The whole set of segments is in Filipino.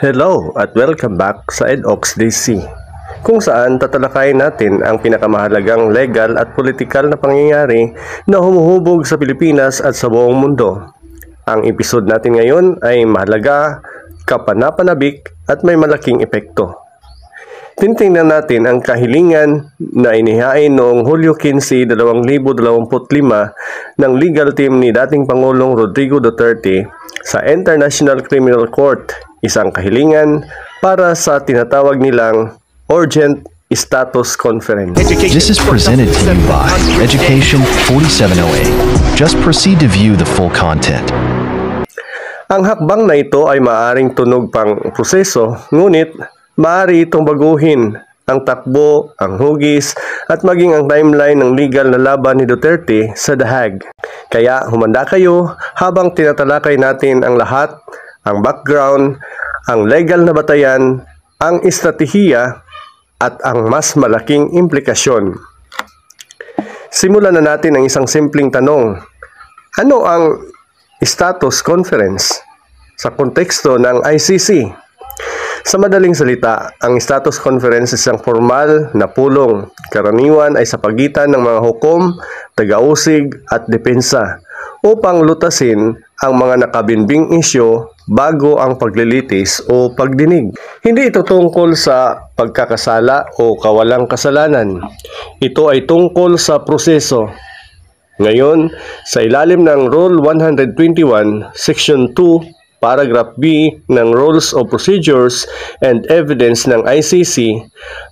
Hello at welcome back sa EdOx DC, kung saan tatalakayin natin ang pinakamahalagang legal at politikal na pangyayari na humuhubog sa Pilipinas at sa buong mundo. Ang episode natin ngayon ay mahalaga, kapanapanabik at may malaking epekto. Titingnan natin ang kahilingan na inihain noong Hulyo 15, 2025 ng legal team ni dating Pangulong Rodrigo Duterte sa International Criminal Court, isang kahilingan para sa tinatawag nilang Urgent Status Conference. This is presented to you by Education 4708. Just proceed to view the full content. Ang hakbang na ito ay maaaring tunog pang proseso, ngunit maaari itong baguhin ang takbo, ang hugis, at maging ang timeline ng legal na laban ni Duterte sa The Hague. Kaya humanda kayo habang tinatalakay natin ang lahat, ang background, ang legal na batayan, ang estratehiya, at ang mas malaking implikasyon. Simulan na natin ang isang simpleng tanong. Ano ang status conference sa konteksto ng ICC? Sa madaling salita, ang status conference is isang formal na pulong. Karaniwan ay sa pagitan ng mga hukom, taga-usig at depensa upang lutasin ang mga nakabinbing isyu bago ang paglilitis o pagdinig. Hindi ito tungkol sa pagkakasala o kawalang kasalanan. Ito ay tungkol sa proseso. Ngayon, sa ilalim ng Rule 121, Section 2, Paragraph B ng Rules of Procedures and Evidence ng ICC,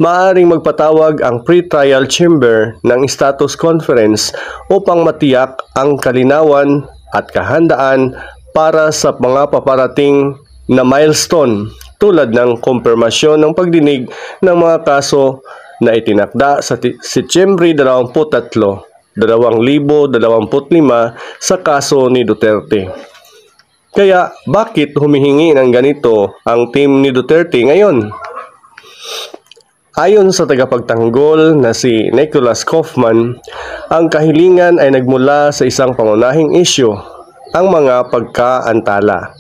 maaaring magpatawag ang pre-trial chamber ng status conference upang matiyak ang kalinawan at kahandaan para sa mga paparating na milestone tulad ng kumpirmasyon ng pagdinig ng mga kaso na itinakda sa Setyembre 23, 2025 sa kaso ni Duterte. Kaya bakit humihingi ng ganito ang team ni Duterte ngayon? Ayon sa tagapagtanggol na si Nicholas Kaufman, ang kahilingan ay nagmula sa isang pangunahing isyu, ang mga pagkaantala.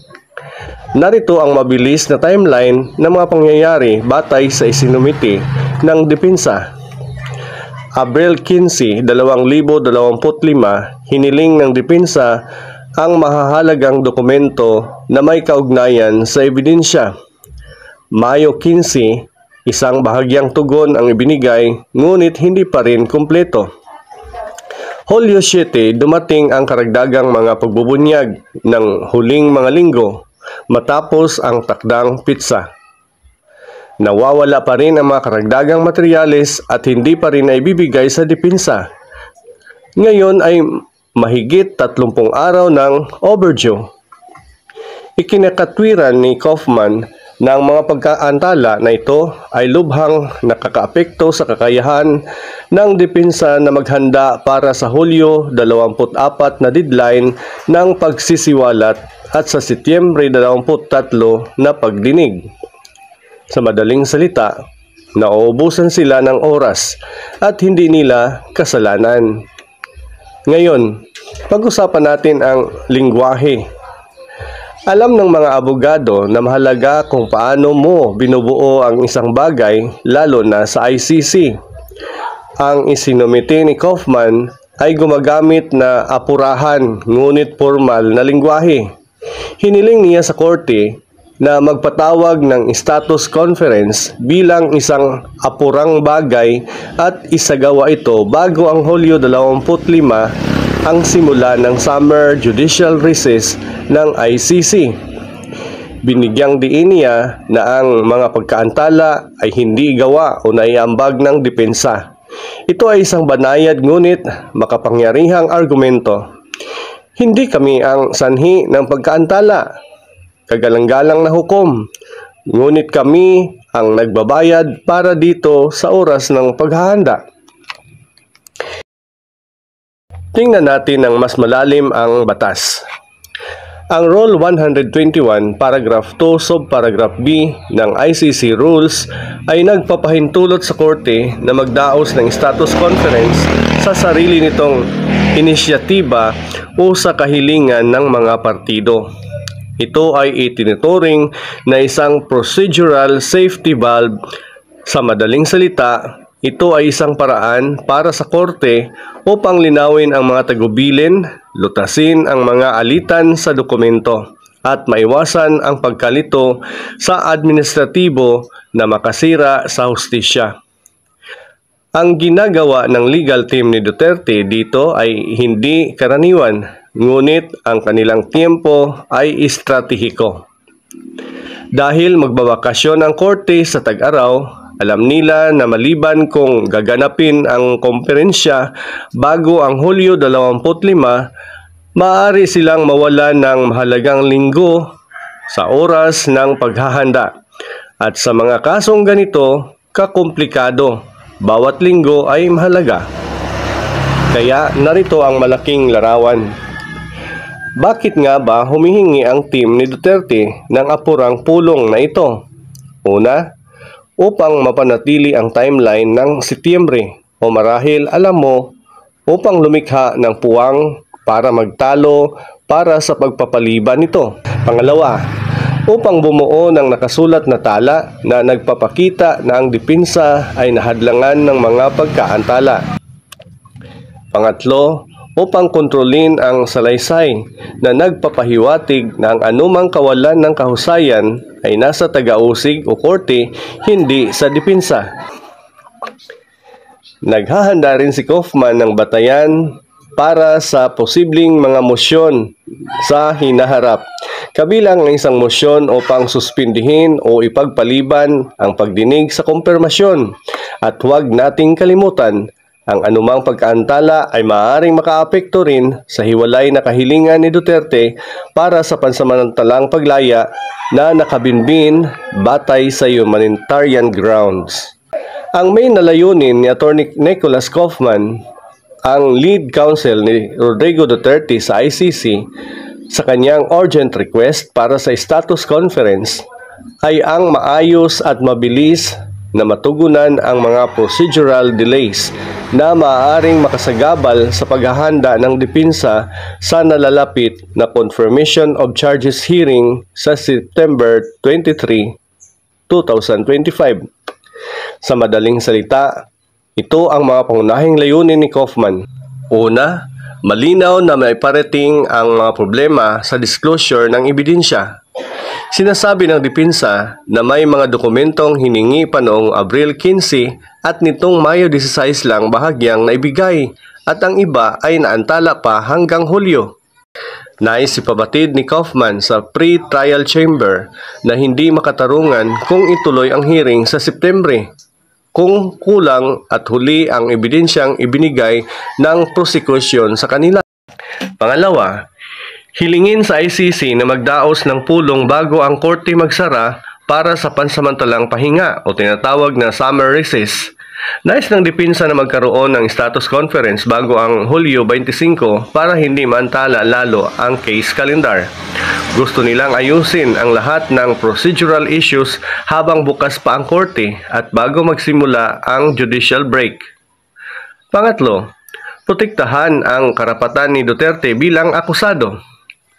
Narito ang mabilis na timeline ng mga pangyayari batay sa isinumiti ng depensa. Abril 15, 2025, hiniling ng depensa ang mahahalagang dokumento na may kaugnayan sa ebidensya. Mayo 15, isang bahagyang tugon ang ibinigay, ngunit hindi pa rin kumpleto. Hulyo 7, dumating ang karagdagang mga pagbubunyag ng huling mga linggo matapos ang takdang pitsa. Nawawala pa rin ang mga karagdagang materyales at hindi pa rin naibibigay sa depensa. Ngayon ay mahigit 30 araw ng overdue. Ikinakatwiran ni Kaufman na ang mga pagkaantala na ito ay lubhang nakakaapekto sa kakayahan ng depensa na maghanda para sa Hulyo 24 na deadline ng pagsisiwalat at sa Setyembre 23 na pagdinig. Sa madaling salita, nauubusan sila ng oras at hindi nila kasalanan. Ngayon, pag-usapan natin ang lingwahe. Alam ng mga abogado na mahalaga kung paano mo binubuo ang isang bagay, lalo na sa ICC. Ang isinumiti ni Kaufman ay gumagamit na apurahan ngunit formal na lingwahe. Hiniling niya sa korte na magpatawag ng status conference bilang isang apurang bagay at isagawa ito bago ang Hulyo 25, ang simula ng summer judicial recess ng ICC. Binigyang diin niya na ang mga pagkaantala ay hindi gawa o naiambag ng depensa. Ito ay isang banayad ngunit makapangyarihang argumento. Hindi kami ang sanhi ng pagkaantala, kagalang-galang na hukom, ngunit kami ang nagbabayad para dito sa oras ng paghahanda. Tingnan natin ng mas malalim ang batas. Ang Rule 121, Paragraph 2, Subparagraph B ng ICC Rules ay nagpapahintulot sa korte na magdaos ng status conference sa sarili nitong inisyatiba o sa kahilingan ng mga partido. Ito ay itinuturing na isang procedural safety valve. Sa madaling salita, ito ay isang paraan para sa korte upang linawin ang mga tagubilin, lutasin ang mga alitan sa dokumento, at maiwasan ang pagkalito sa administratibo na makasira sa hustisya. Ang ginagawa ng legal team ni Duterte dito ay hindi karaniwan, ngunit ang kanilang tiempo ay estratehiko. Dahil magbabakasyon ang korte sa tag-araw, alam nila na maliban kung gaganapin ang komperensya bago ang Hulyo 25, maaari silang mawalan ng mahalagang linggo sa oras ng paghahanda. At sa mga kasong ganito, kakomplikado, bawat linggo ay mahalaga. Kaya narito ang malaking larawan. Bakit nga ba humihingi ang team ni Duterte ng apurang pulong na ito? Una, upang mapanatili ang timeline ng Setyembre, o marahil alam mo, upang lumikha ng puwang para magtalo para sa pagpapaliban nito. Pangalawa, upang bumuo ng nakasulat na tala na nagpapakita na ang depensa ay nahadlangan ng mga pagkaantala. Pangatlo, upang kontrolin ang salaysay na nagpapahiwatig na ang anumang kawalan ng kahusayan ay nasa taga-usig o korte, hindi sa depensa. Naghahanda rin si Kaufman ng batayan para sa posibleng mga mosyon sa hinaharap, kabilang ang isang mosyon upang suspindihin o ipagpaliban ang pagdinig sa kumpirmasyon. At huwag nating kalimutan, ang anumang pagkaantala ay maaaring makaapekto rin sa hiwalay na kahilingan ni Duterte para sa pansamantalang paglaya na nakabinbin batay sa humanitarian grounds. Ang main na layunin ni Atty. Nicholas Kaufman, ang lead counsel ni Rodrigo Duterte sa ICC, sa kanyang urgent request para sa status conference ay ang maayos at mabilis na matugunan ang mga procedural delays na maaaring makasagabal sa paghahanda ng depensa sa nalalapit na confirmation of charges hearing sa September 23, 2025. Sa madaling salita, ito ang mga pangunahing layunin ni Kaufman. Una, malinaw na may parating ang mga problema sa disclosure ng ebidensya. Sinasabi ng depensa na may mga dokumentong hiningi pa noong Abril 15 at nitong Mayo 16 lang bahagyang naibigay at ang iba ay naantala pa hanggang Hulyo. Nais ipabatid ni Kaufman sa pre-trial chamber na hindi makatarungan kung ituloy ang hearing sa Setyembre, kung kulang at huli ang ebidensyang ibinigay ng prosecution sa kanila. Pangalawa, hilingin sa ICC na magdaos ng pulong bago ang korte magsara para sa pansamantalang pahinga o tinatawag na summer recess. Nais ng depensa na magkaroon ng status conference bago ang Hulyo 25 para hindi maantala lalo ang case calendar. Gusto nilang ayusin ang lahat ng procedural issues habang bukas pa ang korte at bago magsimula ang judicial break. Pangatlo, protektahan ang karapatan ni Duterte bilang akusado.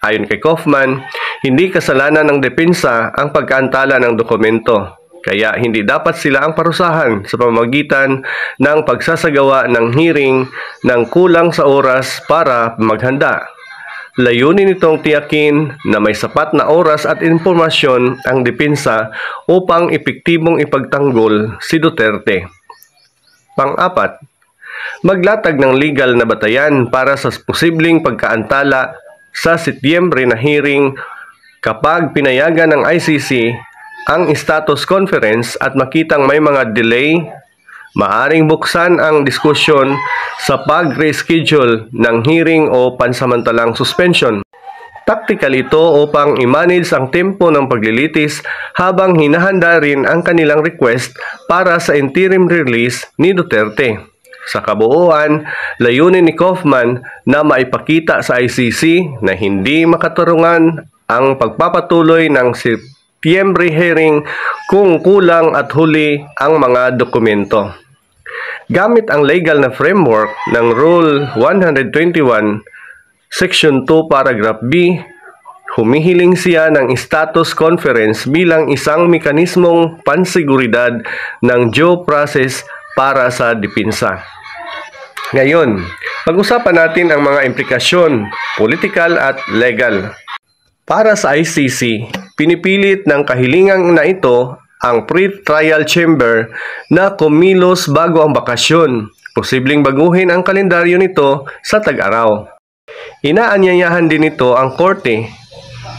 Ayon kay Kaufman, hindi kasalanan ng depensa ang pagkaantala ng dokumento, kaya hindi dapat sila ang parusahan sa pamamagitan ng pagsasagawa ng hearing ng kulang sa oras para maghanda. Layunin nitong tiyakin na may sapat na oras at impormasyon ang depensa upang epektibong ipagtanggol si Duterte. Pang-apat, maglatag ng legal na batayan para sa posibleng pagkaantala sa Setyembre na hearing kapag pinayagan ng ICC ang status conference at makitang may mga delay, maaring buksan ang diskusyon sa pag-reschedule ng hearing o pansamantalang suspension. Taktikal ito upang i-manage ang tempo ng paglilitis habang hinahanda rin ang kanilang request para sa interim release ni Duterte. Sa kabuuan, layunin ni Kaufman na maipakita sa ICC na hindi makatarungan ang pagpapatuloy ng Setyembre hearing kung kulang at huli ang mga dokumento. Gamit ang legal na framework ng Rule 121, Section 2, Paragraph B, humihiling siya ng status conference bilang isang mekanismong pansiguridad ng due process para sa depensa. Ngayon, pag-usapan natin ang mga implikasyon, political at legal. Para sa ICC, pinipilit ng kahilingang na ito ang pre-trial chamber na kumilos bago ang bakasyon. Posibleng baguhin ang kalendaryo nito sa tag-araw. Inaanyayahan din nito ang korte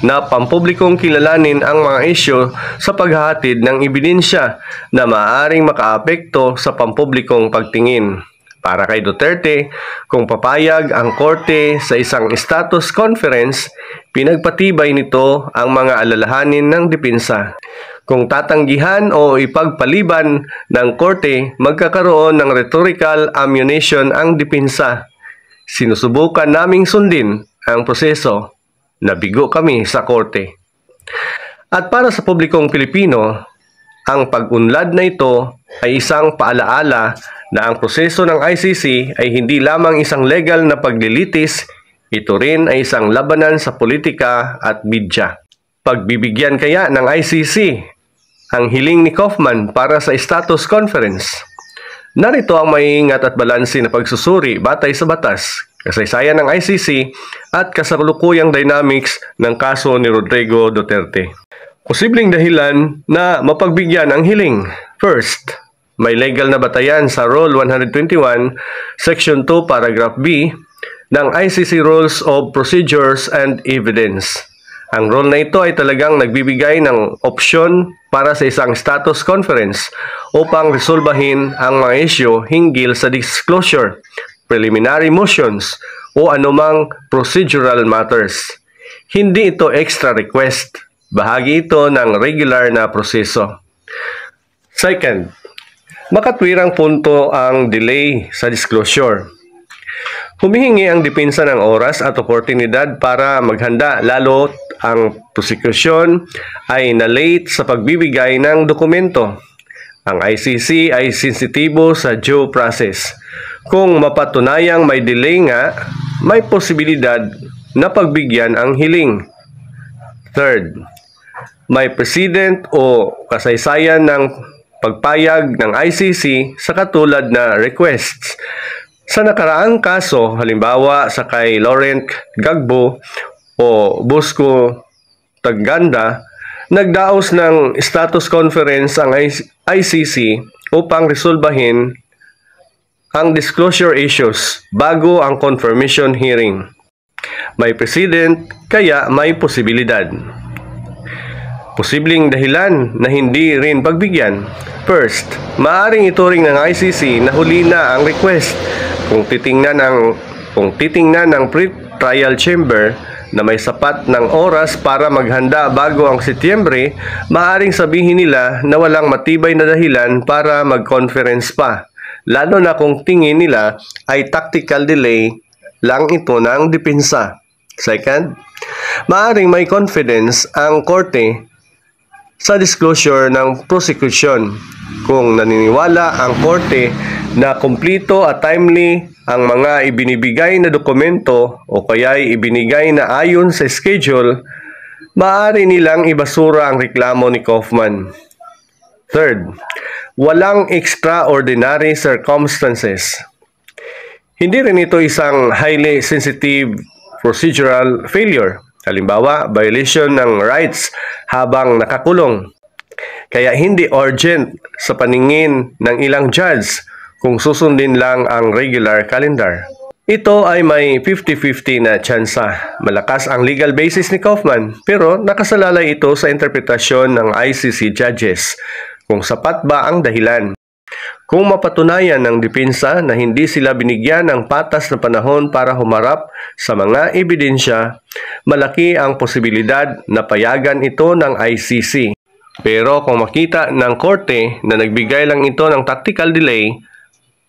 na pampublikong kilalanin ang mga isyu sa paghahatid ng ebidensya na maaaring makaapekto sa pampublikong pagtingin. Para kay Duterte, kung papayag ang korte sa isang status conference, pinagpatibay nito ang mga alalahanin ng depensa. Kung tatanggihan o ipagpaliban ng korte, magkakaroon ng rhetorical ammunition ang depensa. Sinusubukan naming sundin ang proseso. Nabigo kami sa korte. At para sa publikong Pilipino, ang pag-unlad na ito ay isang paalaala na ang proseso ng ICC ay hindi lamang isang legal na paglilitis, ito rin ay isang labanan sa politika at media. Pagbibigyan kaya ng ICC ang hiling ni Kaufman para sa status conference? Narito ang maiingat at balanse na pagsusuri batay sa batas, kasaysayan ng ICC at kasalukuyang dynamics ng kaso ni Rodrigo Duterte. Posibleng dahilan na mapagbigyan ang hiling. First, may legal na batayan sa Rule 121, Section 2, Paragraph B ng ICC Rules of Procedures and Evidence. Ang rule na ito ay talagang nagbibigay ng opsyon para sa isang status conference upang resolbahin ang mga isyu hinggil sa disclosure, preliminary motions o anumang procedural matters. Hindi ito extra request. Bahagi ito ng regular na proseso. Second, makatwirang punto ang delay sa disclosure. Humihingi ang depensa ng oras at oportunidad para maghanda, lalo ang prosekusyon ay na-late sa pagbibigay ng dokumento. Ang ICC ay sensitibo sa due process. Kung mapatunayang may delay nga, may posibilidad na pagbigyan ang hiling. Third, may precedent o kasaysayan ng pagpayag ng ICC sa katulad na requests. Sa nakaraang kaso, halimbawa sa kay Laurent Gbagbo o Bosco Taganda, nagdaos ng status conference ang ICC upang resolbahin ang disclosure issues bago ang confirmation hearing. May precedent, kaya may posibilidad. Posibleng dahilan na hindi rin pagbigyan. First, maaaring ituring ng ICC na huli na ang request. Kung titingnan ng pre-trial chamber na may sapat ng oras para maghanda bago ang Setyembre, maaaring sabihin nila na walang matibay na dahilan para mag-conference pa, lalo na kung tingin nila ay tactical delay lang ito ng depensa. Second, maaaring may confidence ang korte sa disclosure ng prosecution kung naniniwala ang korte na kumplito at timely ang mga ibinibigay na dokumento o kaya'y ibinigay na ayon sa schedule, maaari nilang ibasura ang reklamo ni Kaufman. Third, walang extraordinary circumstances. Hindi rin ito isang highly sensitive procedural failure. Halimbawa, violation ng rights habang nakakulong. Kaya hindi urgent sa paningin ng ilang judge kung susundin lang ang regular calendar. Ito ay may 50-50 na tsansa. Malakas ang legal basis ni Kaufman, pero nakasalalay ito sa interpretasyon ng ICC judges kung sapat ba ang dahilan. Kung mapatunayan ng depensa na hindi sila binigyan ng patas na panahon para humarap sa mga ebidensya, malaki ang posibilidad na payagan ito ng ICC. Pero kung makita ng korte na nagbigay lang ito ng tactical delay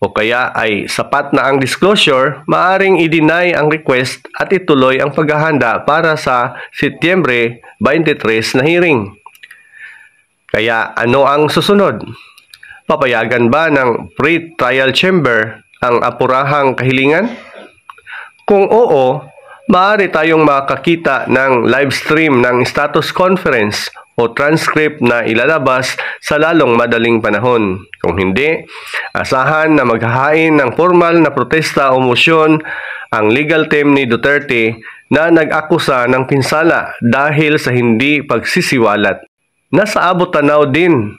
o kaya ay sapat na ang disclosure, maaring i-deny ang request at ituloy ang paghahanda para sa Setyembre 23 na hearing. Kaya ano ang susunod? Papayagan ba ng pre-trial chamber ang apurahang kahilingan? Kung oo, maaari tayong makakita ng live stream ng status conference o transcript na ilalabas sa lalong madaling panahon. Kung hindi, asahan na maghahain ng formal na protesta o motion ang legal team ni Duterte na nag-akusa ng pinsala dahil sa hindi pagsisiwalat. Nasa abot tanaw din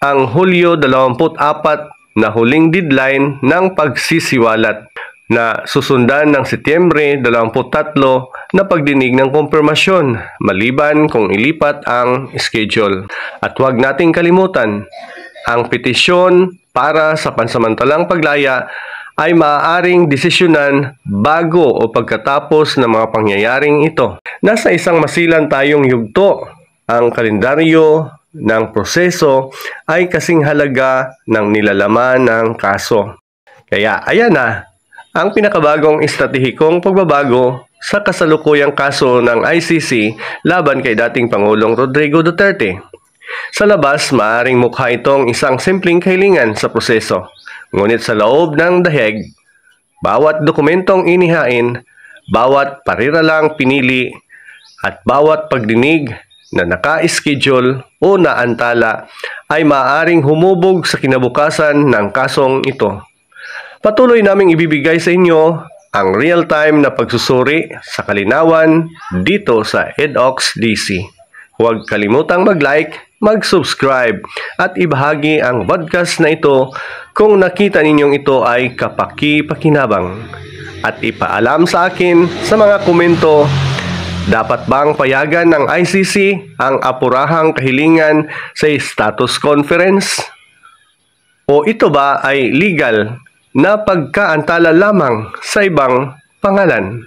ang Hulyo 24 na huling deadline ng pagsisiwalat na susundan ng Setyembre 23 na pagdinig ng kumpirmasyon maliban kung ilipat ang schedule. At huwag nating kalimutan, ang petisyon para sa pansamantalang paglaya ay maaaring desisyonan bago o pagkatapos ng mga pangyayaring ito. Nasa isang masilan tayong yugto, ang kalendaryo ng proseso ay kasing halaga ng nilalaman ng kaso. Kaya ayan na ang pinakabagong estratehikong pagbabago sa kasalukuyang kaso ng ICC laban kay dating Pangulong Rodrigo Duterte. Sa labas, maaaring mukha itong isang simpleng kahilingan sa proseso. Ngunit sa loob ng daheg, bawat dokumentong inihain, bawat pariralang pinili, at bawat pagdinig na naka-schedule o naantala ay maaaring humubog sa kinabukasan ng kasong ito. Patuloy naming ibibigay sa inyo ang real-time na pagsusuri sa kalinawan dito sa EDOX DC. Huwag kalimutang mag-like, mag-subscribe at ibahagi ang podcast na ito kung nakita ninyong ito ay kapaki-pakinabang. At ipaalam sa akin sa mga komento, dapat bang payagan ng ICC ang apurahang kahilingan sa status conference? O ito ba ay legal na pagkaantala lamang sa ibang pangalan?